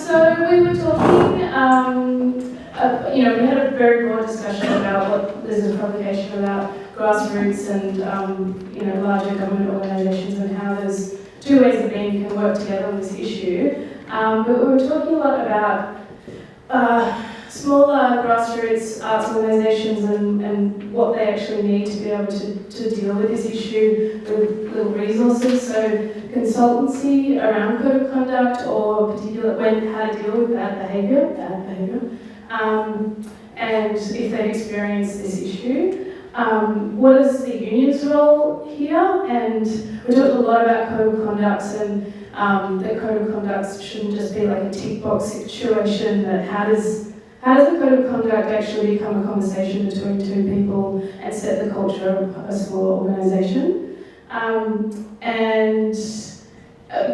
So we were talking, we had a very broad discussion about what this is a publication about grassroots and, larger government organisations and how those two ways of being can work together on this issue. But we were talking a lot about smaller grassroots arts organisations and what they actually need to be able to deal with this issue with little resources. So consultancy around code of conduct or how to deal with bad behaviour, and if they've experienced this issue. What is the union's role here? And we talked a lot about code of conducts and that code of conduct shouldn't just be like a tick box situation, that how does the code of conduct actually become a conversation between two people and set the culture of a small organisation? And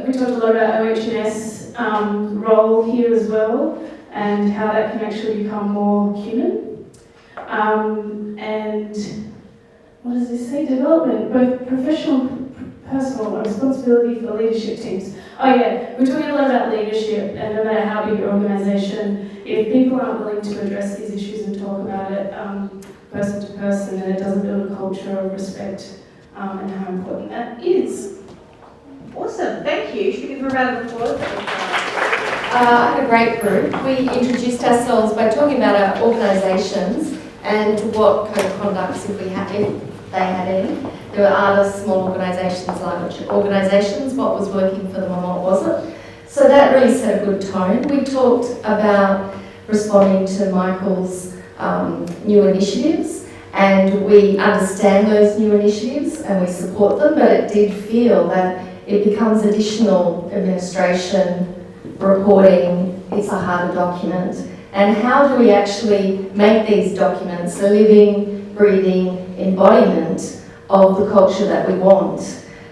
we talked a lot about OH&S role here as well, and how that can actually become more human. And what does this say? Development, both professional and personal, responsibility for leadership teams. Oh yeah, we're talking a lot about leadership, and no matter how big your organisation, if people aren't willing to address these issues and talk about it person to person, then it doesn't build a culture of respect and how important that is. Awesome, thank you. Should we give a round of applause? I had a great group. We introduced ourselves by talking about our organisations and what code of conducts, if they had any. There were artists, small organisations, large organisations, what was working for them and what wasn't. So that really set a good tone. We talked about responding to Michael's new initiatives, and we understand those new initiatives and we support them, but it did feel that it becomes additional administration, reporting, it's a harder document. And how do we actually make these documents a living, breathing embodiment of the culture that we want?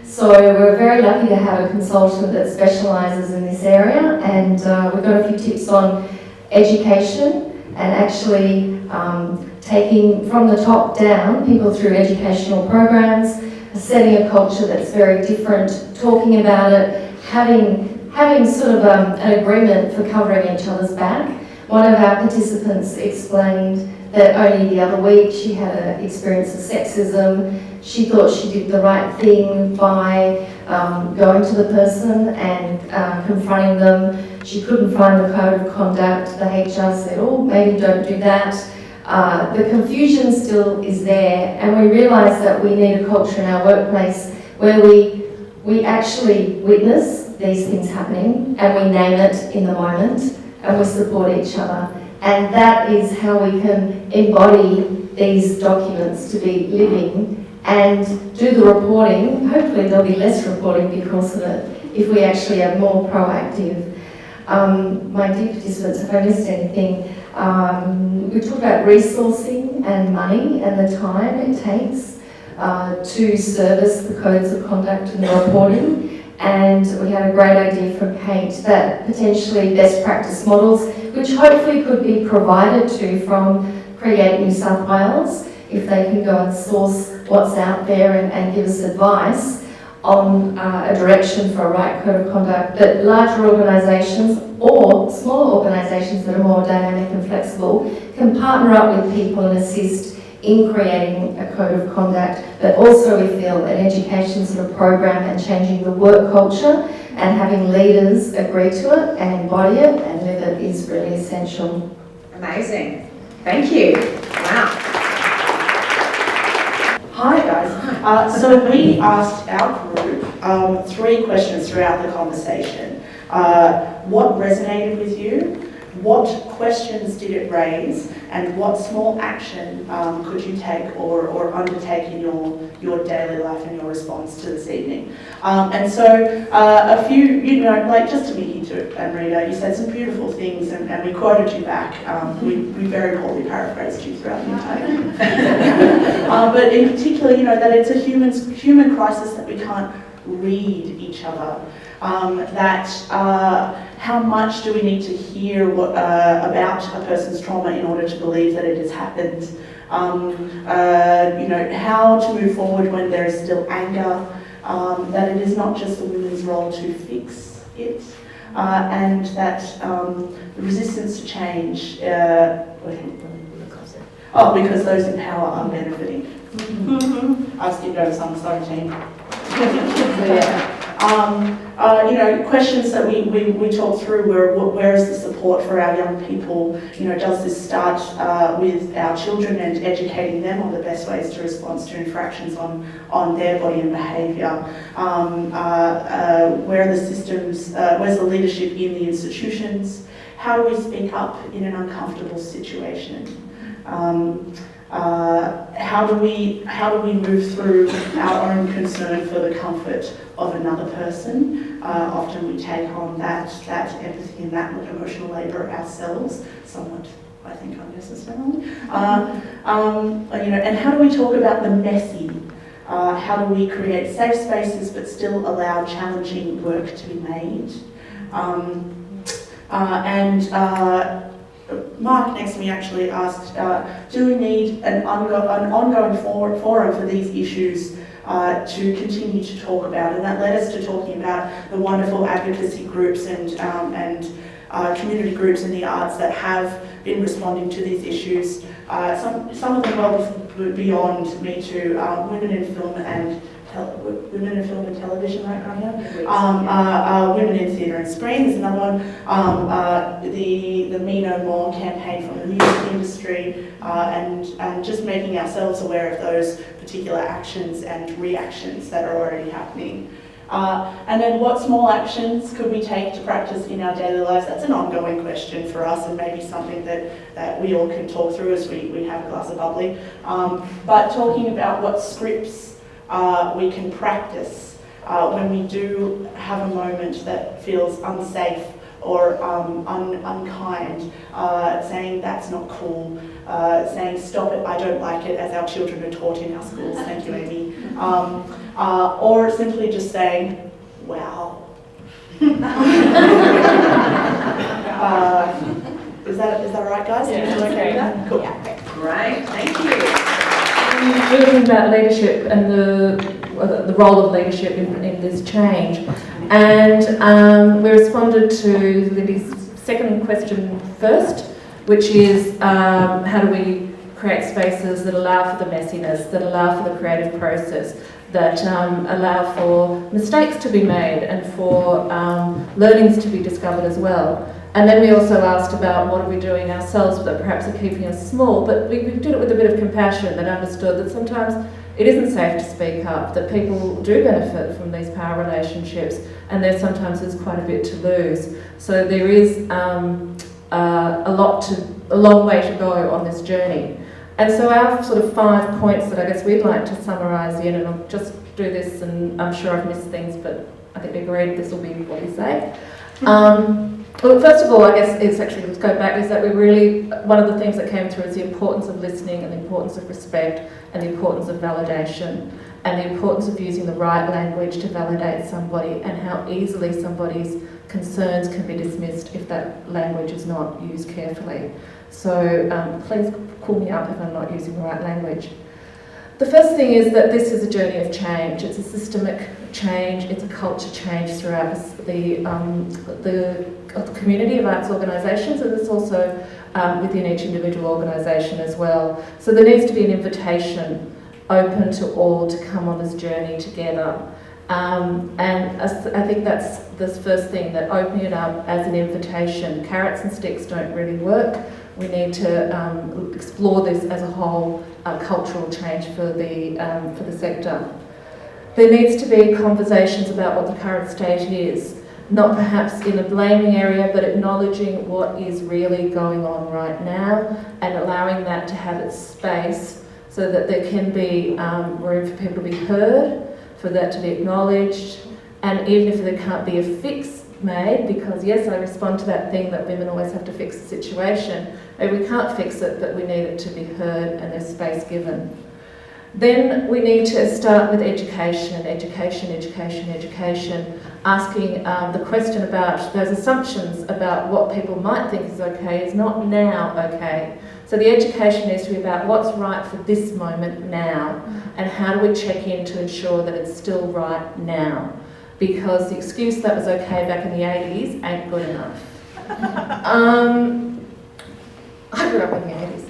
So we're very lucky to have a consultant that specialises in this area, and we've got a few tips on education and actually taking from the top down people through educational programs, setting a culture that's very different, talking about it, having sort of an agreement for covering each other's back. One of our participants explained that only the other week she had an experience of sexism. She thought she did the right thing by going to the person and confronting them. She couldn't find the code of conduct. The HR said, oh, maybe don't do that. The confusion still is there, and we realise that we need a culture in our workplace where we actually witness these things happening and we name it in the moment and we support each other. And that is how we can embody these documents to be living and do the reporting. Hopefully there'll be less reporting because of it if we actually are more proactive. My dear participants, if I missed anything, we talked about resourcing and money and the time it takes to service the codes of conduct and the reporting. And we had a great idea from Kate that potentially best practice models, which hopefully could be provided to from Create New South Wales, if they can go and source what's out there and give us advice on a direction for a right code of conduct. But larger organisations or smaller organisations that are more dynamic and flexible can partner up with people and assist in creating a code of conduct, but also we feel that education sort of program and changing the work culture and having leaders agree to it and embody it and live it is really essential. Amazing. Thank you. Wow. Hi guys. So we asked our group 3 questions throughout the conversation. What resonated with you? What questions did it raise, and what small action could you take or undertake in your daily life and your response to this evening? And so a few, like just to meet you two and Rita, you said some beautiful things and we quoted you back. We very poorly paraphrased you throughout the entire thing. But in particular, that it's a human crisis that we can't read each other. How much do we need to hear about a person's trauma in order to believe that it has happened? How to move forward when there is still anger, that it is not just the women's role to fix it. and that the resistance to change, because those in power are benefiting. I've skipped over some, sorry team. Questions that we talked through were where is the support for our young people? Does this start with our children and educating them on the best ways to respond to infractions on their body and behaviour? Where are the systems, where's the leadership in the institutions? How do we speak up in an uncomfortable situation? How do we move through our own concern for the comfort of another person? Often we take on that empathy and that emotional labour ourselves, somewhat, I think, unnecessarily. And how do we talk about the messy? How do we create safe spaces but still allow challenging work to be made? Mark next to me actually asked, do we need an ongoing forum for these issues to continue to talk about? And that led us to talking about the wonderful advocacy groups and community groups in the arts that have been responding to these issues. Some of them well beyond Me Too, Women in Film and Television, right, Grania? Women in Theatre and Screen is another one. The Me No More campaign from the music industry, and just making ourselves aware of those particular actions and reactions that are already happening. And then what small actions could we take to practice in our daily lives? That's an ongoing question for us, and maybe something that we all can talk through as we have a glass of bubbly. But talking about what scripts we can practice when we do have a moment that feels unsafe or unkind, saying that's not cool, saying stop it, I don't like it, as our children are taught in our schools, thank you Amy, or simply just saying, wow. Is that all right, guys? Yeah, you okay with that? Cool. Yeah. Great, thank you. We're talking about leadership and the role of leadership in this change, and we responded to Libby's second question first, which is how do we create spaces that allow for the messiness, that allow for the creative process, that allow for mistakes to be made and for learnings to be discovered as well. And then we also asked about what are we doing ourselves that perhaps are keeping us small, but we did it with a bit of compassion that understood that sometimes it isn't safe to speak up, that people do benefit from these power relationships, and there sometimes is quite a bit to lose. So there is a long way to go on this journey. And so our sort of 5 points that I guess we'd like to summarise in, and I'll just do this, and I'm sure I've missed things, but I think we agreed this will be what we say. Well, first of all, I guess it's actually, let's go back, is that we really, one of the things that came through is the importance of listening and the importance of respect and the importance of validation and the importance of using the right language to validate somebody and how easily somebody's concerns can be dismissed if that language is not used carefully. So please call me up if I'm not using the right language. The first thing is that this is a journey of change. It's a systemic change, it's a culture change throughout the community of arts organisations, and it's also within each individual organisation as well. So there needs to be an invitation open to all to come on this journey together. And I think that's the first thing, that opening it up as an invitation. Carrots and sticks don't really work. We need to explore this as a whole cultural change for the sector. There needs to be conversations about what the current state is, not perhaps in a blaming area, but acknowledging what is really going on right now and allowing that to have its space so that there can be room for people to be heard, for that to be acknowledged, and even if there can't be a fix made, because yes, I respond to that thing that women always have to fix the situation, maybe we can't fix it, but we need it to be heard and there's space given. Then we need to start with education, asking the question about those assumptions about what people might think is okay is not now okay. So the education needs to be about what's right for this moment now, and how do we check in to ensure that it's still right now. because the excuse that was okay back in the 80s ain't good enough. I grew up in the 80s.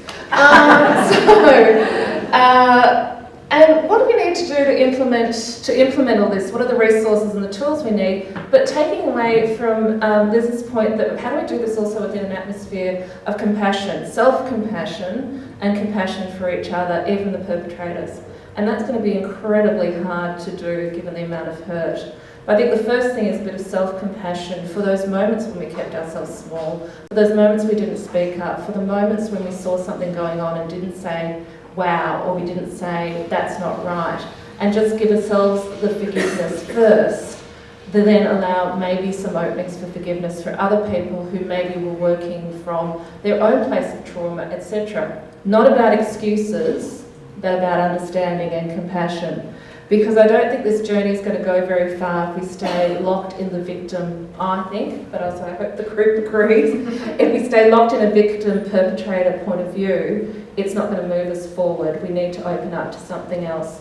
And what do we need to do to implement all this? What are the resources and the tools we need? But taking away from, there's this point that how do we do this also within an atmosphere of compassion, self-compassion and compassion for each other, even the perpetrators. And that's going to be incredibly hard to do given the amount of hurt. But I think the first thing is a bit of self-compassion for those moments when we kept ourselves small, for those moments we didn't speak up, for the moments when we saw something going on and didn't say, wow, or we didn't say, that's not right. And just give ourselves the forgiveness first, to then allow maybe some openings for forgiveness for other people who maybe were working from their own place of trauma, etc. Not about excuses, but about understanding and compassion. Because I don't think this journey is going to go very far if we stay locked in the victim, I think, but also I hope the group agrees. If we stay locked in a victim-perpetrator point of view, it's not going to move us forward. We need to open up to something else.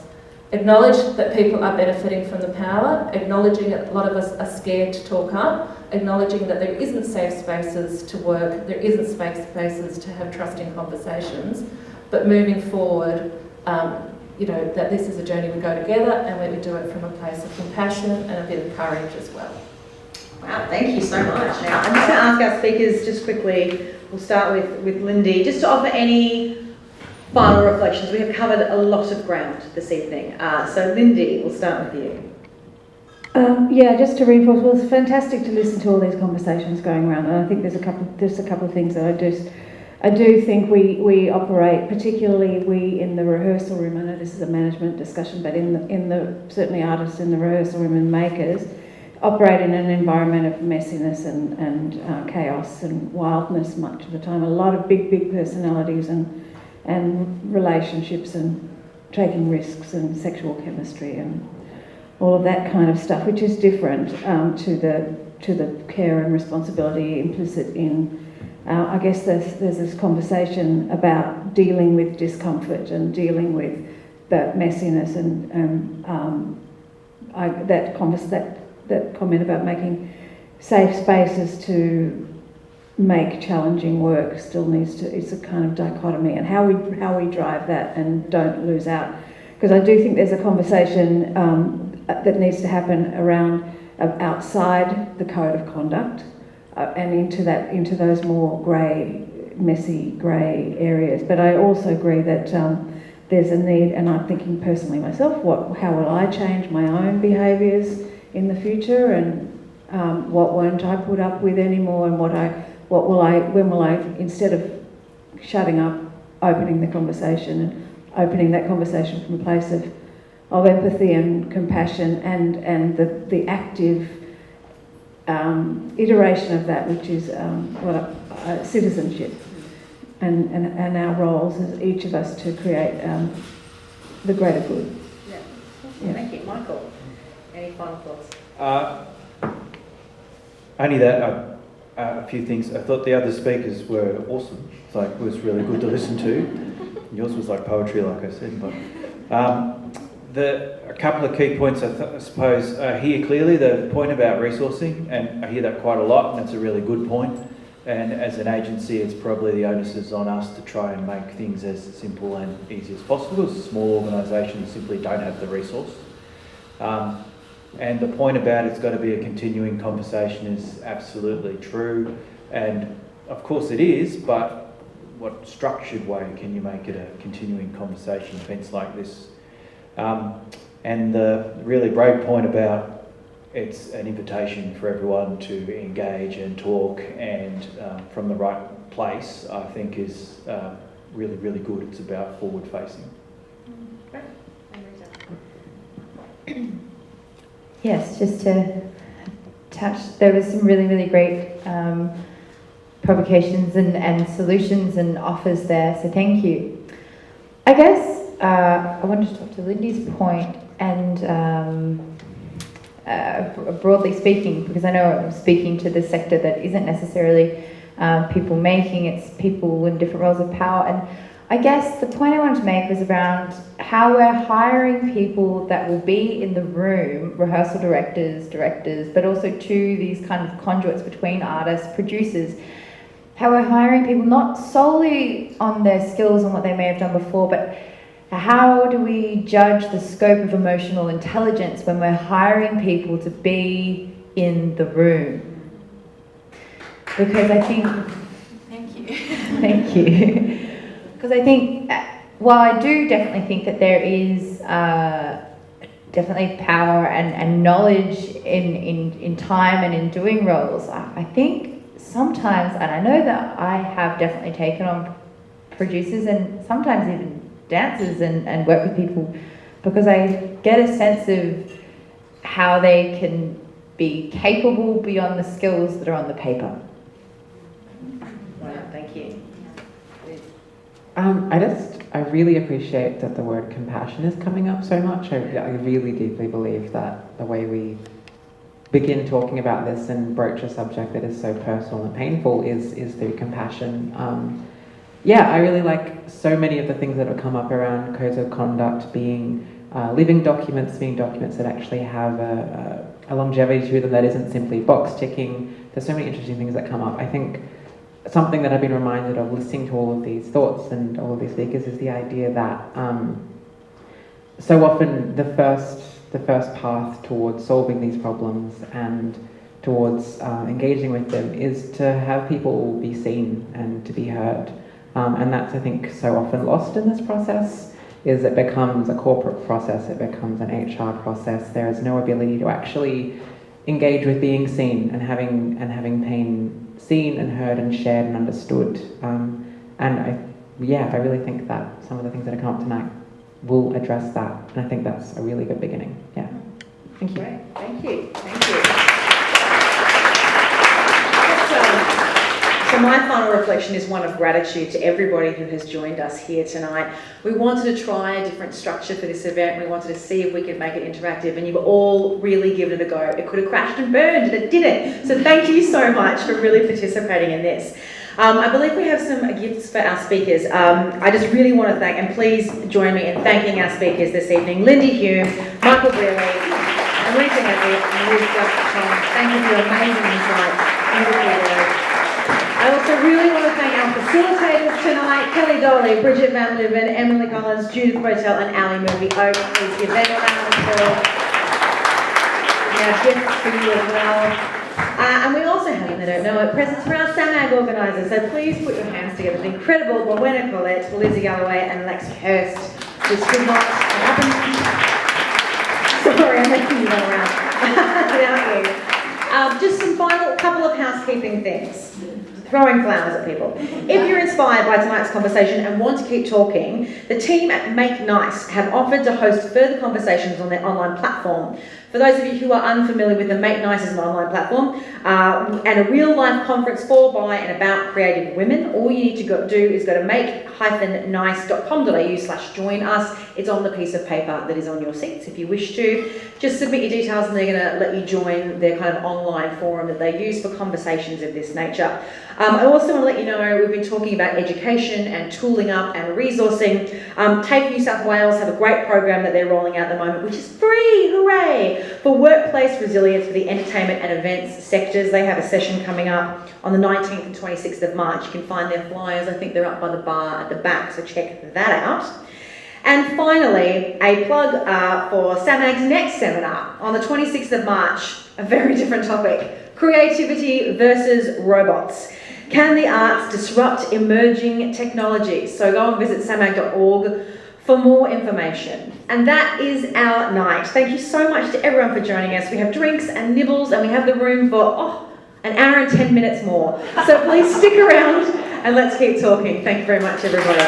Acknowledge that people are benefiting from the power, acknowledging that a lot of us are scared to talk up, acknowledging that there isn't safe spaces to work, there isn't safe spaces to have trusting conversations, but moving forward, that this is a journey we go together and we do it from a place of compassion and a bit of courage as well. Wow, thank you so much. Now, I'm just going to ask our speakers just quickly, we'll start with Lindy, just to offer any final reflections. We have covered a lot of ground this evening. So Lindy, we'll start with you. Just to reinforce, well, it's fantastic to listen to all these conversations going around, and I think there's a couple of things that I do think we operate, particularly we in the rehearsal room. I know this is a management discussion, but in the certainly artists in the rehearsal room and makers operate in an environment of messiness and chaos and wildness much of the time. A lot of big personalities and relationships and taking risks and sexual chemistry and all of that kind of stuff, which is different to the care and responsibility implicit in. I guess there's this conversation about dealing with discomfort and dealing with that messiness and that comment about making safe spaces to make challenging work still needs to. It's a kind of dichotomy, and how we drive that and don't lose out, because I do think there's a conversation that needs to happen around outside the code of conduct. And into those more messy grey areas. But I also agree that there's a need, and I'm thinking personally myself, how will I change my own behaviours in the future, and what won't I put up with anymore, and when will I, instead of shutting up, opening the conversation and opening that conversation from a place of empathy and compassion and the active iteration of that, which is citizenship and our roles as each of us to create the greater good. Yeah. Thank you. Michael, any final thoughts? Only that, a few things. I thought the other speakers were awesome. It was really good to listen to. Yours was like poetry, like I said. But a couple of key points, I suppose, here clearly, the point about resourcing, and I hear that quite a lot, and it's a really good point. And as an agency, it's probably the onus is on us to try and make things as simple and easy as possible, as small organisations simply don't have the resource. And the point about it's got to be a continuing conversation is absolutely true. And of course it is, but what structured way can you make it a continuing conversation, events like this? And the really brave point about it's an invitation for everyone to engage and talk and from the right place, I think is really, really good. It's about forward facing. Great. Yes, just to touch, there was some really, really great provocations and solutions and offers there, so thank you. I guess I wanted to talk to Lindy's point and broadly speaking, because I know I'm speaking to the sector that isn't necessarily people making, it's people in different roles of power. And I guess the point I wanted to make was around how we're hiring people that will be in the room, rehearsal directors, but also to these kind of conduits between artists, producers, how we're hiring people not solely on their skills and what they may have done before, but how do we judge the scope of emotional intelligence when we're hiring people to be in the room? Because I think... Thank you. Thank you. Because I think, while I do definitely think that there is definitely power and knowledge in time and in doing roles, I think sometimes, and I know that I have definitely taken on producers and sometimes even dancers and work with people because I get a sense of how they can be capable beyond the skills that are on the paper. Right, thank you. I really appreciate that the word compassion is coming up so much. I really deeply believe that the way we begin talking about this and broach a subject that is so personal and painful is through compassion. I really like so many of the things that have come up around codes of conduct being living documents, being documents that actually have a longevity to them that isn't simply box ticking. There's so many interesting things that come up. I think something that I've been reminded of listening to all of these thoughts and all of these speakers is the idea that so often the first path towards solving these problems and towards engaging with them is to have people be seen and to be heard. And that's, I think, so often lost in this process, is it becomes a corporate process, it becomes an HR process. There is no ability to actually engage with being seen and having pain seen and heard and shared and understood. I really think that some of the things that have come up tonight will address that, and I think that's a really good beginning. Yeah. Thank you. Great, thank you, thank you. So my final reflection is one of gratitude to everybody who has joined us here tonight. We wanted to try a different structure for this event. We wanted to see if we could make it interactive, and you've all really given it a go. It could have crashed and burned, and it didn't. So thank you so much for really participating in this. I believe we have some gifts for our speakers. I just really want to thank, and please join me in thanking our speakers this evening, Lindy Hume, Michael Brearley, and Lisa Henry, and Liz Tom. Thank you for your amazing insight. I also really want to thank our facilitators tonight, Kelly Dolly, Bridget Van Leeuwen, Emily Collins, Judith Botel, and Ali Murphy Oak. Please give them a round of applause. We have gifts for you as well. And we also have, and they don't know it, presents for our SAMAG organisers. So please put your hands together. The incredible Rowena Collette, Lizzie Galloway, and Lex Hurst. This could not happen. Sorry, I'm making you run around without you. Just some final couple of housekeeping things. Throwing flowers at people. If you're inspired by tonight's conversation and want to keep talking, the team at Make Nice have offered to host further conversations on their online platform. For those of you who are unfamiliar with them, Make Nice is an online platform and a real-life conference for, by and about creative women. All you need to do is go to make-nice.com.au/join us. It's on the piece of paper that is on your seats if you wish to. Just submit your details and they're going to let you join their kind of online forum that they use for conversations of this nature. I also want to let you know we've been talking about education and tooling up and resourcing. TAFE New South Wales have a great program that they're rolling out at the moment, which is free, hooray, for workplace resilience for the entertainment and events sectors. They have a session coming up on the 19th and 26th of March. You can find their flyers. I think they're up by the bar at the back, so check that out. And finally, a plug for SAMAG's next seminar on the 26th of March, a very different topic, creativity versus robots. Can the arts disrupt emerging technologies? So go and visit samag.org for more information. And that is our night. Thank you so much to everyone for joining us. We have drinks and nibbles and we have the room for an hour and 10 minutes more. So please stick around and let's keep talking. Thank you very much, everybody.